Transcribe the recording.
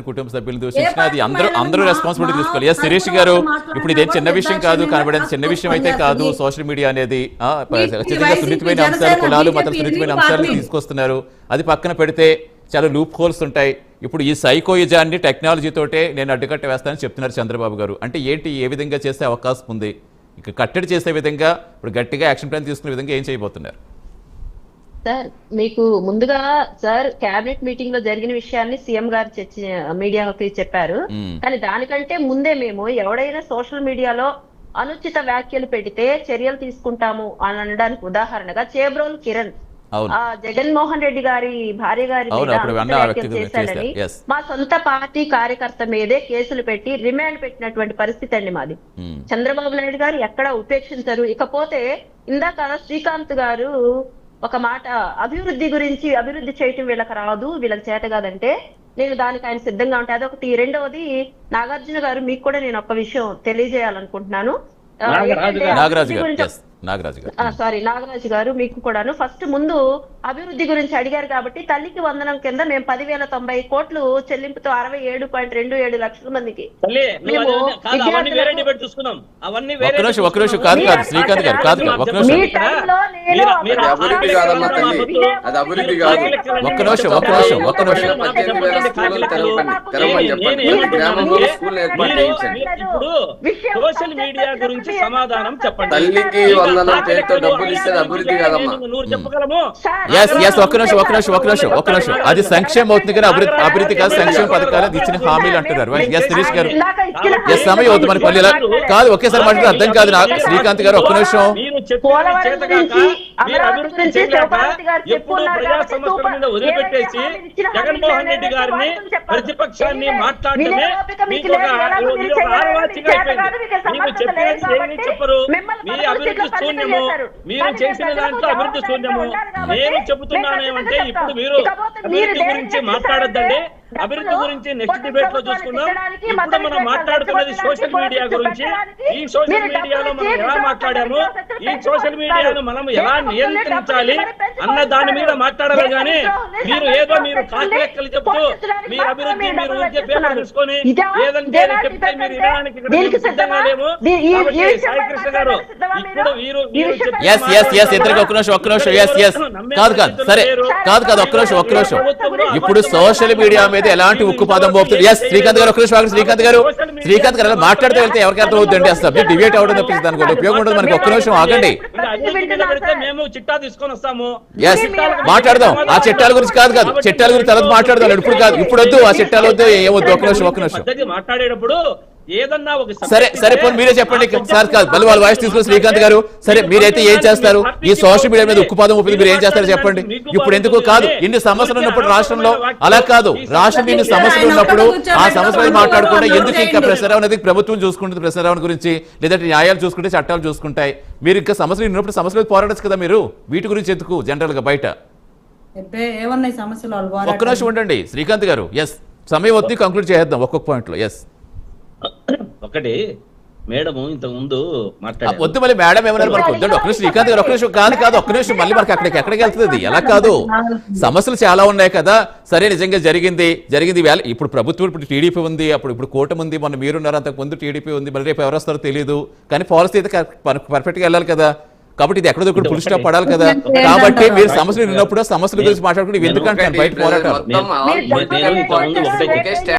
కుటుంబ సభ్యులు దూషించిన అది అందరూ రెస్పాన్సిబిలిటీ తీసుకోవాలి. ఎస్ శిరీష్ గారు, ఇప్పుడు ఇదేం చిన్న విషయం కాదు, కనబడేది చిన్న విషయం అయితే కాదు. సోషల్ మీడియా అనేది ఖచ్చితంగా సున్నితమైన అంశాలు, కులాలు మతం సున్నితమైన అంశాలను తీసుకొస్తున్నారు. అది పక్కన పెడితే చాలా లూప్ హోల్స్ ఉంటాయి. ఇప్పుడు ఈ సైకోయిజాన్ని టెక్నాలజీతోటే నేను అడ్డుకట్ట వేస్తానని చెప్తున్నారు చంద్రబాబు గారు. అంటే ఏంటి, ఏ విధంగా చేసే అవకాశం ఉంది? ఇక కట్టడి చేసే విధంగా, ఇప్పుడు గట్టిగా యాక్షన్ ప్లాన్ తీసుకునే విధంగా ఏం చేయబోతున్నారు? సార్, మీకు ముందుగా సార్ కేబినెట్ మీటింగ్ లో జరిగిన విషయాన్ని సీఎం గారు మీడియాకి చెప్పారు. కానీ దానికంటే ముందే మేము ఎవడైనా సోషల్ మీడియాలో అనుచిత వ్యాఖ్యలు పెడితే చర్యలు తీసుకుంటాము అని అనడానికి ఉదాహరణగా చేబ్రోల్ కిరణ్ జగన్మోహన్ రెడ్డి గారి భార్య గారి మీద చేశాడని మా సొంత పార్టీ కార్యకర్త మీదే కేసులు పెట్టి రిమాండ్ పెట్టినటువంటి పరిస్థితి అండి మాది. చంద్రబాబు నాయుడు గారు ఎక్కడ ఉపేక్షించరు. ఇకపోతే ఇందాక శ్రీకాంత్ గారు ఒక మాట, అభివృద్ధి చేయటం వీళ్ళకి రాదు, వీళ్ళకి చేత కాదంటే నేను దానికి ఆయన సిద్ధంగా ఉంటాయి. అదొకటి. రెండవది, నాగార్జున గారు, మీకు కూడా నేను ఒక విషయం తెలియజేయాలనుకుంటున్నాను. నాగరాజు గారు, మీకు కూడాను ఫస్ట్ ముందు అభివృద్ధి గురించి అడిగారు కాబట్టి తల్లికి వందనం కింద మేము 10,090 కోట్లు చెల్లింపుతో 67.27 లక్షల మందికి సోషల్ మీడియా గురించి సమాధానం చెప్పండి. తల్లికి వందనం పేరుతో డబ్బులు ఇస్తే అభివృద్ధి కాదమ్మా. ఒక్క నిమిషం. అది సంక్షేమం అవుతుంది కానీ అభివృద్ధి కాదు. సంక్షేమ పథకాలు ఇచ్చిన హామీలు అంటున్నారు. ఎస్ శిరీష్ గారు, ఎస్ సమయం అవుతుంది మన పల్లెలా కాదు. ఒకేసారి మాట్లాడితే అర్థం కాదు. శ్రీకాంత్ గారు ఒక్క నిమిషం. ఎప్పుడు ప్రజా సమస్యల మీద వదిలిపెట్టేసి జగన్మోహన్ రెడ్డి గారిని ప్రతిపక్షాన్ని మాట్లాడటమే మీకు ఒక ఆనవాయితీగా అయిపోయింది. మీకు చెప్పేది ఏమీ చెప్పరు. మీ అభివృద్ధి శూన్యము, మీరు చేసిన దాంట్లో అభివృద్ధి శూన్యము. నేను చెబుతున్నానేమంటే ఇప్పుడు మీరు అభివృద్ధి గురించి మాట్లాడొద్దండి. అభివృద్ధి గురించి నెక్స్ట్ డిబేట్ లో చూసుకుందాం. ఇప్పుడు మనం మాట్లాడుతున్నది సోషల్ మీడియా గురించి. ఈ సోషల్ మీడియాలో మనం ఎలా మాట్లాడాము, ఈ సోషల్ మీడియాను మనం ఎలా నియంత్రించాలి అన్న దాని మీద మాట్లాడాలి. కానీ మీరు కాకిలెక్కలు చెప్తూ మీ అభివృద్ధి మీరు ఊరికే పేపర్ తీసుకొని ఏదంటే చెప్తే మీరు వినడానికి సిద్ధంగా లేము. సాయికృష్ణ గారు, ఇప్పుడు ఇప్పుడు సోషల్ మీడియా మీద ఎలాంటి ఉక్కుపాదం పోతుంది? ఎస్ శ్రీకాంత్ గారు, శ్రీకాంత్ గారు మాట్లాడితే వెళ్తే ఎవరికి అర్థం అవుతుందండి? అసలు డిబేట్ అవడం తప్పించి దానికి ఉపయోగం ఉంటుంది. మనకి ఒక్క నిమిషం ఆగండి. మేము చిట్టా తీసుకొని వస్తాము. ఎస్ మాట్లాడదాం. ఆ చట్టాల గురించి కాదు చట్టాల గురించి తర్వాత మాట్లాడదాం. ఇప్పుడు కాదు, ఇప్పుడు వద్దు. ఆ చట్టాలు వద్దు, ఏమొద్దు. ఒక్క నిమిషం మాట్లాడేటప్పుడు ఏదన్నా సరే పోనీ మీరే చెప్పండి సార్. కాదు మళ్ళీ వాళ్ళ వాయిస్ తీసుకుని శ్రీకాంత్ గారు, సరే మీరైతే ఏం చేస్తారు? ఈ సోషల్ మీడియా మీద ఉక్కుపాదం ఊపింది, మీరు ఏం చేస్తారో చెప్పండి. ఇప్పుడు ఎందుకు కాదు, ఇన్ని సమస్యలు ఉన్నప్పుడు రాష్ట్రంలో అలా కాదు. రాష్ట్రంలో ఇన్ని సమస్యలు ఉన్నప్పుడు ఆ సమస్యలు మాట్లాడకుండా ఎందుకు ఇంకా ప్రసారం అనేది ప్రభుత్వం చూసుకుంటుంది. ప్రసారం గురించి లేదంటే న్యాయాలు చూసుకుంటే చట్టాలు చూసుకుంటాయి. మీరు ఇంకా సమస్యలు ఉన్నప్పుడు సమస్యలు పోరాడచ్చు కదా మీరు. వీటి గురించి ఎందుకు జనరల్ గా బయట? ఒక్క నిమిషం ఉండండి శ్రీకాంత్ గారు. ఎస్ సమయం వచ్చి కంక్లూడ్ చేద్దాం ఒక్కొక్క పాయింట్ లో. ఎస్ ఒకటి, మేడం ఇంతకు ముందు వద్దు, మళ్ళీ మేడం ఏమన్నారు మనకు వద్దండి. ఒక్క నిమిషం శ్రీకాంత్ గారు, ఒక్క నిమిషం కాదు ఒక్క నిమిషం. మళ్ళీ మనకి ఎక్కడికి వెళ్తుంది? ఎలా కాదు, సమస్యలు చాలా ఉన్నాయి కదా. సరే నిజంగా జరిగింది వేళ. ఇప్పుడు ప్రభుత్వం, ఇప్పుడు టీడీపీ ఉంది, ఇప్పుడు కూటమి ఉంది, మొన్న మీరున్నారు, అంతకు ముందు టీడీపీ ఉంది, మళ్ళీ రేపు ఎవరు వస్తారో తెలియదు. కానీ పాలసీ అయితే పర్ఫెక్ట్ గా వెళ్ళాలి కదా. కాబట్టి ఇది ఎక్కడో ఫుల్ స్టాప్ పడాలి కదా. కాబట్టి మీరు సమస్యలు ఉన్నప్పుడు సమస్యల గురించి మాట్లాడుకుంటే ఎందుకంటే బయట పోరాటం